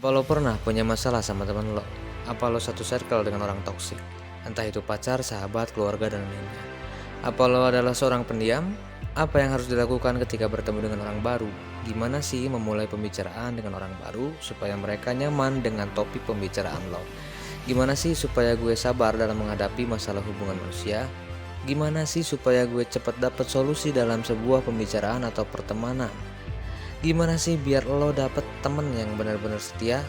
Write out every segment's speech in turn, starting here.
Apa lo pernah punya masalah sama teman lo? Apa lo satu circle dengan orang toksik? Entah itu pacar, sahabat, keluarga, dan lainnya. Apa lo adalah seorang pendiam? Apa yang harus dilakukan ketika bertemu dengan orang baru? Gimana sih memulai pembicaraan dengan orang baru supaya mereka nyaman dengan topik pembicaraan lo? Gimana sih supaya gue sabar dalam menghadapi masalah hubungan manusia? Gimana sih supaya gue cepat dapat solusi dalam sebuah pembicaraan atau pertemanan? Gimana sih biar lo dapet temen yang benar-benar setia?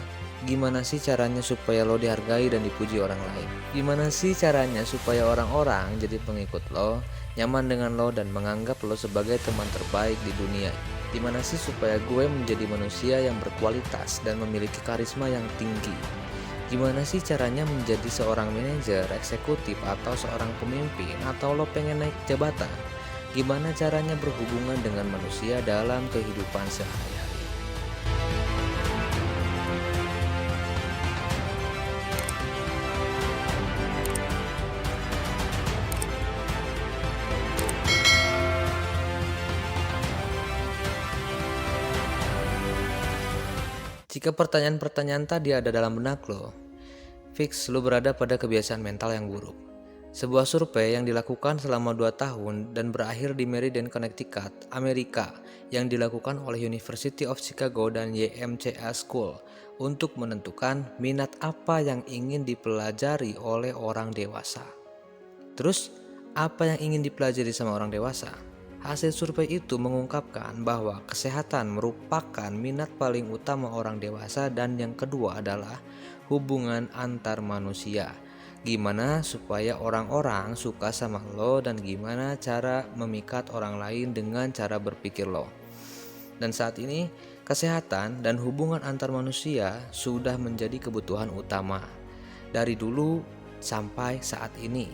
Gimana sih caranya supaya lo dihargai dan dipuji orang lain? Gimana sih caranya supaya orang-orang jadi pengikut lo, nyaman dengan lo dan menganggap lo sebagai teman terbaik di dunia? Gimana sih supaya gue menjadi manusia yang berkualitas dan memiliki karisma yang tinggi? Gimana sih caranya menjadi seorang manajer, eksekutif, atau seorang pemimpin, atau lo pengen naik jabatan? Gimana caranya berhubungan dengan manusia dalam kehidupan sehari-hari? Jika pertanyaan-pertanyaan tadi ada dalam benak lo, fix lo berada pada kebiasaan mental yang buruk. Sebuah survei yang dilakukan selama 2 tahun dan berakhir di Meriden, Connecticut, Amerika, yang dilakukan oleh University of Chicago dan YMCA School untuk menentukan minat apa yang ingin dipelajari oleh orang dewasa. Terus, apa yang ingin dipelajari sama orang dewasa? Hasil survei itu mengungkapkan bahwa kesehatan merupakan minat paling utama orang dewasa dan yang kedua adalah hubungan antar manusia. Gimana supaya orang-orang suka sama lo dan gimana cara memikat orang lain dengan cara berpikir lo. Dan saat ini, kesehatan dan hubungan antar manusia sudah menjadi kebutuhan utama dari dulu sampai saat ini.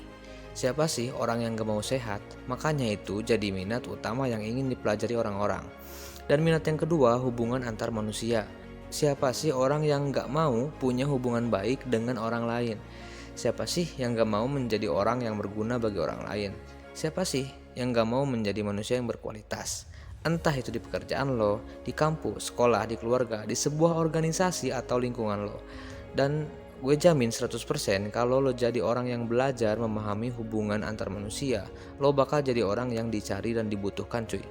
Siapa sih orang yang gak mau sehat? Makanya itu jadi minat utama yang ingin dipelajari orang-orang. Dan minat yang kedua, hubungan antar manusia. Siapa sih orang yang gak mau punya hubungan baik dengan orang lain? Siapa sih yang gak mau menjadi orang yang berguna bagi orang lain? Siapa sih yang gak mau menjadi manusia yang berkualitas? Entah itu di pekerjaan lo, di kampus, sekolah, di keluarga, di sebuah organisasi atau lingkungan lo. Dan gue jamin 100% kalau lo jadi orang yang belajar memahami hubungan antar manusia, lo bakal jadi orang yang dicari dan dibutuhkan cuy.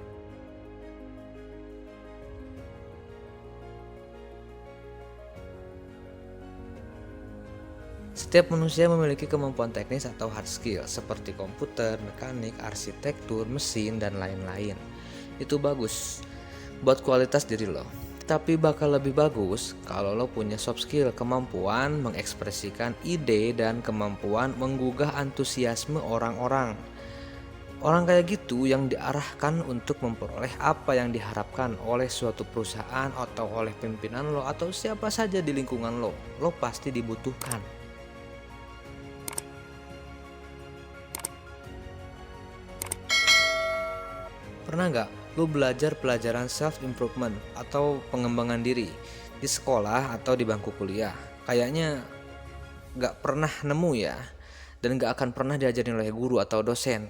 Setiap manusia memiliki kemampuan teknis atau hard skill seperti komputer, mekanik, arsitektur, mesin, dan lain-lain. Itu bagus buat kualitas diri lo. Tapi bakal lebih bagus kalau lo punya soft skill, kemampuan mengekspresikan ide dan kemampuan menggugah antusiasme orang-orang. Orang kayak gitu yang diarahkan untuk memperoleh apa yang diharapkan oleh suatu perusahaan atau oleh pimpinan lo atau siapa saja di lingkungan lo. Lo pasti dibutuhkan. Pernah nggak lu belajar pelajaran self-improvement atau pengembangan diri di sekolah atau di bangku kuliah? Kayaknya nggak pernah nemu ya, dan nggak akan pernah diajarin oleh guru atau dosen.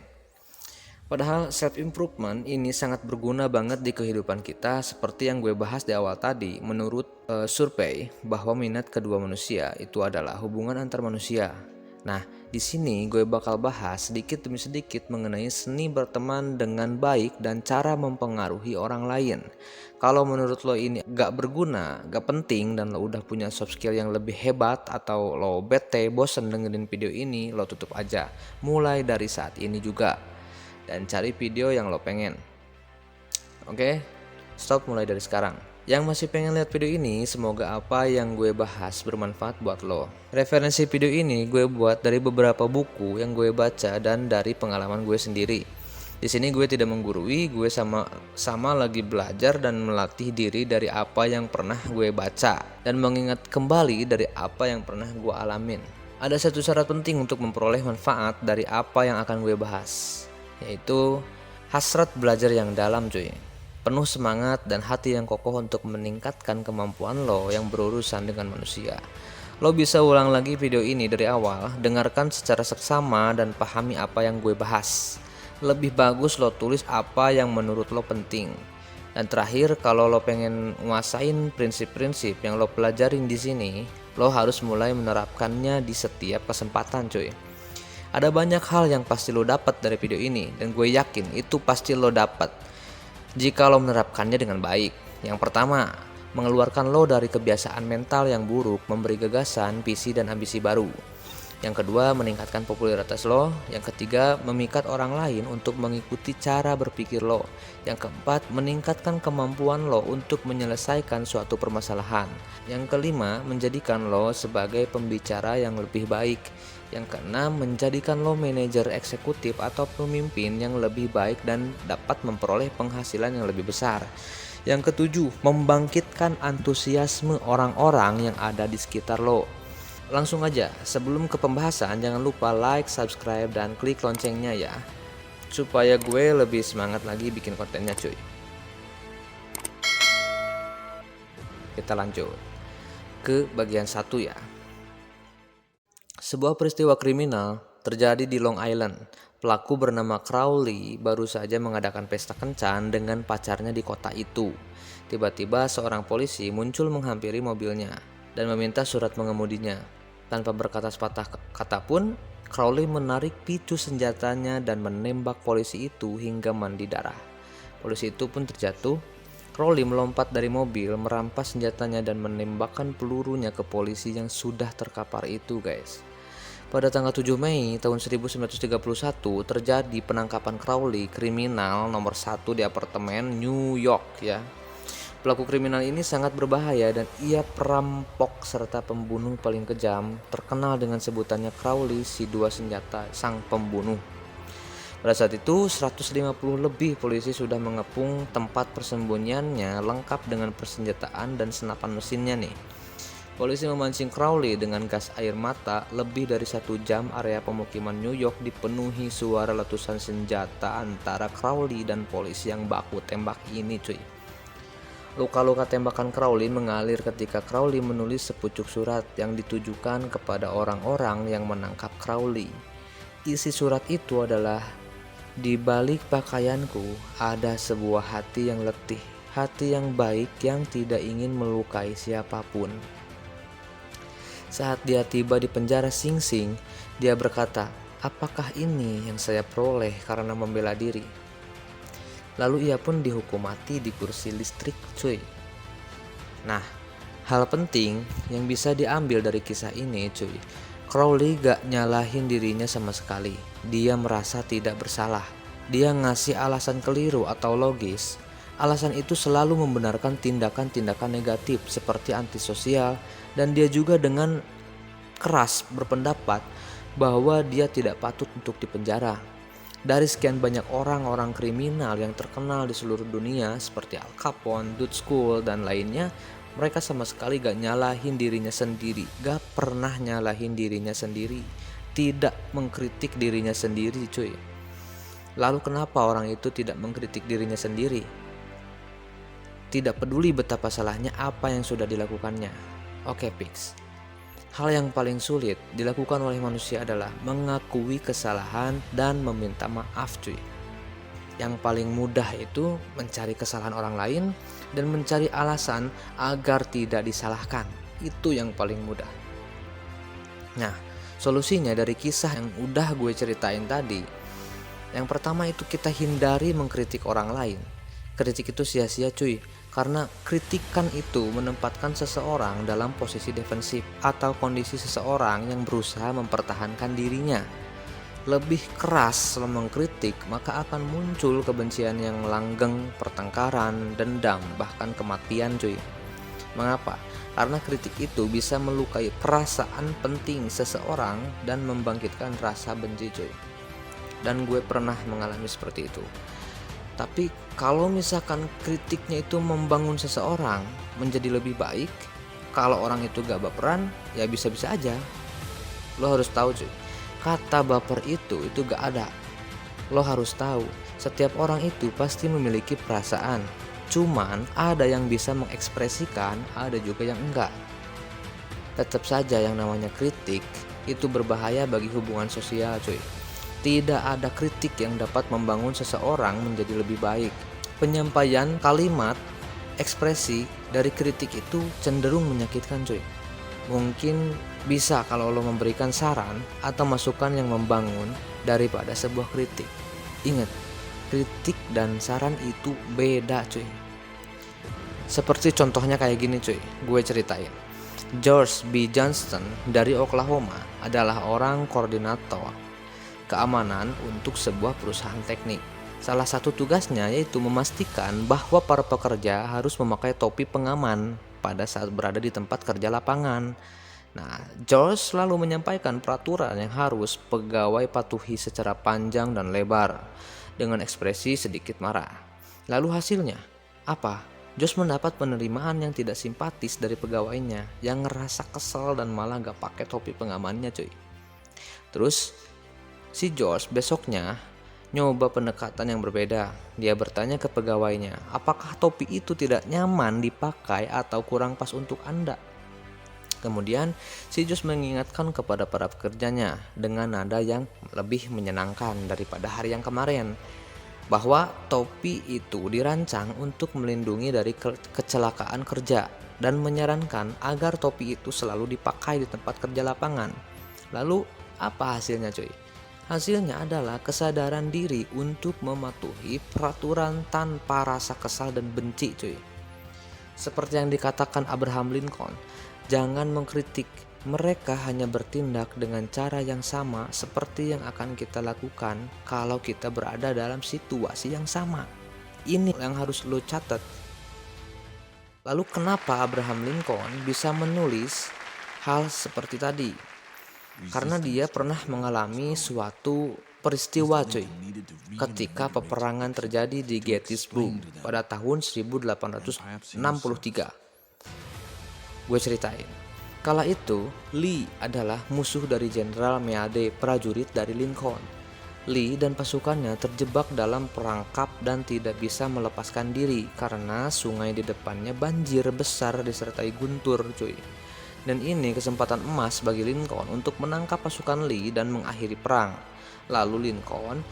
Padahal self-improvement ini sangat berguna banget di kehidupan kita seperti yang gue bahas di awal tadi. Menurut survei bahwa minat kedua manusia itu adalah hubungan antar manusia. Nah, di sini gue bakal bahas sedikit demi sedikit mengenai seni berteman dengan baik dan cara mempengaruhi orang lain. Kalau menurut lo ini gak berguna, gak penting, dan lo udah punya soft skill yang lebih hebat atau lo bete, bosen dengerin video ini, lo tutup aja. Mulai dari saat ini juga. Dan cari video yang lo pengen. Oke? Stop mulai dari sekarang. Yang masih pengen lihat video ini, semoga apa yang gue bahas bermanfaat buat lo. Referensi video ini gue buat dari beberapa buku yang gue baca dan dari pengalaman gue sendiri. Di sini gue tidak menggurui, gue sama lagi belajar dan melatih diri dari apa yang pernah gue baca dan mengingat kembali dari apa yang pernah gue alamin. Ada satu syarat penting untuk memperoleh manfaat dari apa yang akan gue bahas, yaitu hasrat belajar yang dalam cuy. Penuh semangat dan hati yang kokoh untuk meningkatkan kemampuan lo yang berurusan dengan manusia. Lo bisa ulang lagi video ini dari awal, dengarkan secara seksama dan pahami apa yang gue bahas. Lebih bagus lo tulis apa yang menurut lo penting. Dan terakhir, kalau lo pengen nguasain prinsip-prinsip yang lo pelajarin di sini, lo harus mulai menerapkannya di setiap kesempatan, cuy. Ada banyak hal yang pasti lo dapat dari video ini, dan gue yakin itu pasti lo dapat jika lo menerapkannya dengan baik. Yang pertama, mengeluarkan lo dari kebiasaan mental yang buruk, memberi gagasan, visi, dan ambisi baru. Yang kedua, meningkatkan popularitas lo. Yang ketiga, memikat orang lain untuk mengikuti cara berpikir lo. Yang keempat, meningkatkan kemampuan lo untuk menyelesaikan suatu permasalahan. Yang kelima, menjadikan lo sebagai pembicara yang lebih baik. Yang keenam, menjadikan lo manajer eksekutif atau pemimpin yang lebih baik dan dapat memperoleh penghasilan yang lebih besar. Yang ketujuh, membangkitkan antusiasme orang-orang yang ada di sekitar lo. Langsung aja, sebelum ke pembahasan, jangan lupa like, subscribe, dan klik loncengnya ya, supaya gue lebih semangat lagi bikin kontennya, cuy. Kita lanjut ke bagian 1 ya. Sebuah peristiwa kriminal terjadi di Long Island. Pelaku bernama Crowley baru saja mengadakan pesta kencan dengan pacarnya di kota itu. Tiba-tiba seorang polisi muncul menghampiri mobilnya dan meminta surat mengemudinya. Tanpa berkata sepatah kata pun, Crowley menarik picu senjatanya dan menembak polisi itu hingga mandi darah. Polisi itu pun terjatuh. Crowley melompat dari mobil, merampas senjatanya dan menembakkan pelurunya ke polisi yang sudah terkapar itu, guys. Pada tanggal 7 Mei tahun 1931 terjadi penangkapan Crowley, kriminal nomor 1 di apartemen New York ya. Pelaku kriminal ini sangat berbahaya dan ia perampok serta pembunuh paling kejam, terkenal dengan sebutannya Crowley si dua senjata sang pembunuh. Pada saat itu 150 lebih polisi sudah mengepung tempat persembunyiannya lengkap dengan persenjataan dan senapan mesinnya nih. Polisi memancing Crowley dengan gas air mata. Lebih dari 1 jam area pemukiman New York dipenuhi suara letusan senjata antara Crowley dan polisi yang baku tembak ini, cuy. Luka-luka tembakan Crowley mengalir ketika Crowley menulis sepucuk surat yang ditujukan kepada orang-orang yang menangkap Crowley. Isi surat itu adalah, "Di balik pakaianku ada sebuah hati yang letih, hati yang baik yang tidak ingin melukai siapapun." Saat dia tiba di penjara Sing Sing, dia berkata, "Apakah ini yang saya peroleh karena membela diri?" Lalu ia pun dihukum mati di kursi listrik, cuy. Nah, hal penting yang bisa diambil dari kisah ini, cuy, Crowley gak nyalahin dirinya sama sekali. Dia merasa tidak bersalah. Dia ngasih alasan keliru atau logis. Alasan itu selalu membenarkan tindakan-tindakan negatif seperti antisosial, dan dia juga dengan keras berpendapat bahwa dia tidak patut untuk dipenjara. Dari sekian banyak orang-orang kriminal yang terkenal di seluruh dunia seperti Al Capone, Dutch School, dan lainnya, mereka sama sekali gak nyalahin dirinya sendiri, gak pernah nyalahin dirinya sendiri, tidak mengkritik dirinya sendiri, cuy. Lalu kenapa orang itu tidak mengkritik dirinya sendiri? Tidak peduli betapa salahnya apa yang sudah dilakukannya. Oke, Pix. Hal yang paling sulit dilakukan oleh manusia adalah mengakui kesalahan dan meminta maaf, cuy. Yang paling mudah itu mencari kesalahan orang lain dan mencari alasan agar tidak disalahkan. Itu yang paling mudah. Nah, solusinya dari kisah yang udah gue ceritain tadi, yang pertama itu kita hindari mengkritik orang lain. Kritik itu sia-sia, cuy. Karena kritikan itu menempatkan seseorang dalam posisi defensif atau kondisi seseorang yang berusaha mempertahankan dirinya. Lebih keras lo mengkritik, maka akan muncul kebencian yang langgeng, pertengkaran, dendam, bahkan kematian, cuy. Mengapa? Karena kritik itu bisa melukai perasaan penting seseorang dan membangkitkan rasa benci, cuy. Dan gue pernah mengalami seperti itu. Tapi kalau misalkan kritiknya itu membangun seseorang menjadi lebih baik, kalau orang itu gak baperan, ya bisa-bisa aja. Lo harus tahu, cuy, kata baper itu gak ada. Lo harus tahu, setiap orang itu pasti memiliki perasaan. Cuman ada yang bisa mengekspresikan, ada juga yang enggak. Tetap saja yang namanya kritik itu berbahaya bagi hubungan sosial, cuy. Tidak ada kritik yang dapat membangun seseorang menjadi lebih baik. penyampaian kalimat, ekspresi dari kritik itu cenderung menyakitkan cuy. Mungkin bisa kalau lo memberikan saran atau masukan yang membangun daripada sebuah kritik. Ingat, kritik dan saran itu beda cuy. Seperti contohnya kayak gini cuy, gue ceritain. George B. Johnston dari Oklahoma adalah orang koordinator keamanan untuk sebuah perusahaan teknik. Salah satu tugasnya yaitu memastikan bahwa para pekerja harus memakai topi pengaman pada saat berada di tempat kerja lapangan. Nah, George selalu menyampaikan peraturan yang harus pegawai patuhi secara panjang dan lebar dengan ekspresi sedikit marah. Lalu hasilnya apa? George mendapat penerimaan yang tidak simpatis dari pegawainya yang ngerasa kesel dan malah gak pakai topi pengamannya cuy. Terus si George besoknya nyoba pendekatan yang berbeda. Dia bertanya ke pegawainya, apakah topi itu tidak nyaman dipakai atau kurang pas untuk Anda? Kemudian si George mengingatkan kepada para pekerjanya dengan nada yang lebih menyenangkan daripada hari yang kemarin, bahwa topi itu dirancang untuk melindungi dari kecelakaan kerja dan menyarankan agar topi itu selalu dipakai di tempat kerja lapangan. Lalu apa hasilnya cuy? Hasilnya adalah kesadaran diri untuk mematuhi peraturan tanpa rasa kesal dan benci cuy. Seperti yang dikatakan Abraham Lincoln, jangan mengkritik, mereka hanya bertindak dengan cara yang sama seperti yang akan kita lakukan kalau kita berada dalam situasi yang sama. Ini yang harus lo catat. Lalu kenapa Abraham Lincoln bisa menulis hal seperti tadi? Karena dia pernah mengalami suatu peristiwa cuy, ketika peperangan terjadi di Gettysburg pada tahun 1863. Gue ceritain, kala itu Lee adalah musuh dari Jenderal Meade, prajurit dari Lincoln. Lee dan pasukannya terjebak dalam perangkap dan tidak bisa melepaskan diri karena sungai di depannya banjir besar disertai guntur cuy. Dan ini kesempatan emas bagi Lincoln untuk menangkap pasukan Lee dan mengakhiri perang. Lalu Lincoln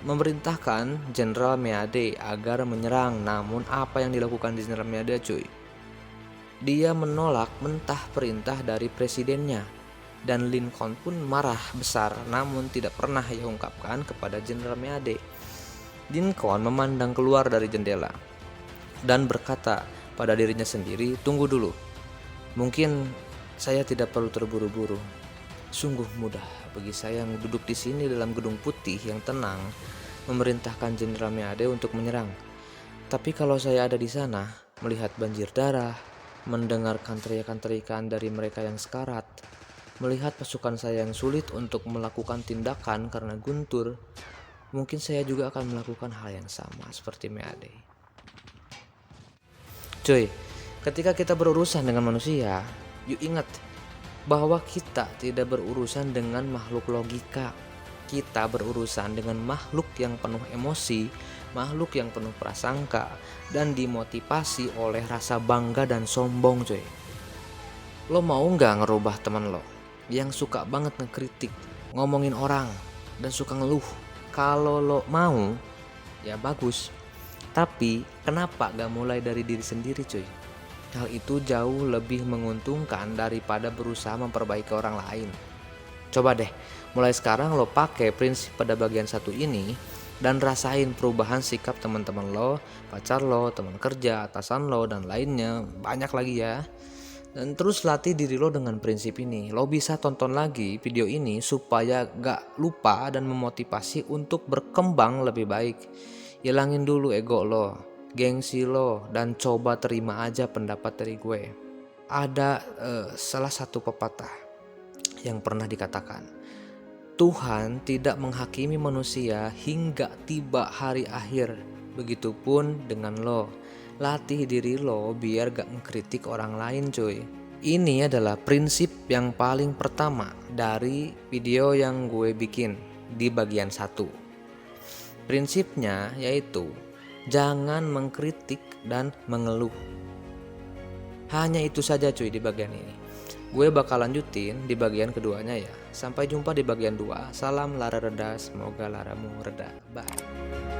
memerintahkan Jenderal Meade agar menyerang. Namun apa yang dilakukan Jenderal Meade cuy? Dia menolak mentah perintah dari presidennya. Dan Lincoln pun marah besar, namun tidak pernah ia ungkapkan kepada Jenderal Meade. Lincoln memandang keluar dari jendela dan berkata pada dirinya sendiri, tunggu dulu. Mungkin saya tidak perlu terburu-buru. Sungguh mudah bagi saya yang duduk di sini dalam gedung putih yang tenang memerintahkan Jenderal Meade untuk menyerang. Tapi kalau saya ada di sana, melihat banjir darah, mendengarkan teriakan-teriakan dari mereka yang sekarat, melihat pasukan saya yang sulit untuk melakukan tindakan karena guntur, mungkin saya juga akan melakukan hal yang sama seperti Meade. Cuy, ketika kita berurusan dengan manusia, yuk ingat bahwa kita tidak berurusan dengan makhluk logika. Kita berurusan dengan makhluk yang penuh emosi, makhluk yang penuh prasangka, dan dimotivasi oleh rasa bangga dan sombong cuy. Lo mau gak ngerubah teman lo yang suka banget ngekritik, ngomongin orang, dan suka ngeluh? Kalau lo mau, ya bagus. Tapi kenapa gak mulai dari diri sendiri cuy? Hal itu jauh lebih menguntungkan daripada berusaha memperbaiki orang lain. Coba deh, mulai sekarang lo pakai prinsip pada bagian satu ini dan rasain perubahan sikap teman-teman lo, pacar lo, teman kerja, atasan lo, dan lainnya. Banyak lagi ya. Dan terus latih diri lo dengan prinsip ini. Lo bisa tonton lagi video ini supaya gak lupa dan memotivasi untuk berkembang lebih baik. Hilangin dulu ego lo, gengsi lo, dan coba terima aja pendapat dari gue. Ada salah satu pepatah yang pernah dikatakan, Tuhan tidak menghakimi manusia hingga tiba hari akhir. Begitupun dengan lo. Latih diri lo biar gak ngekritik orang lain cuy. Ini adalah prinsip yang paling pertama dari video yang gue bikin di bagian 1. Prinsipnya yaitu jangan mengkritik dan mengeluh. Hanya itu saja cuy di bagian ini. Gue bakal lanjutin di bagian keduanya ya. Sampai jumpa di bagian 2. Salam lara reda, semoga laramu reda. Bye.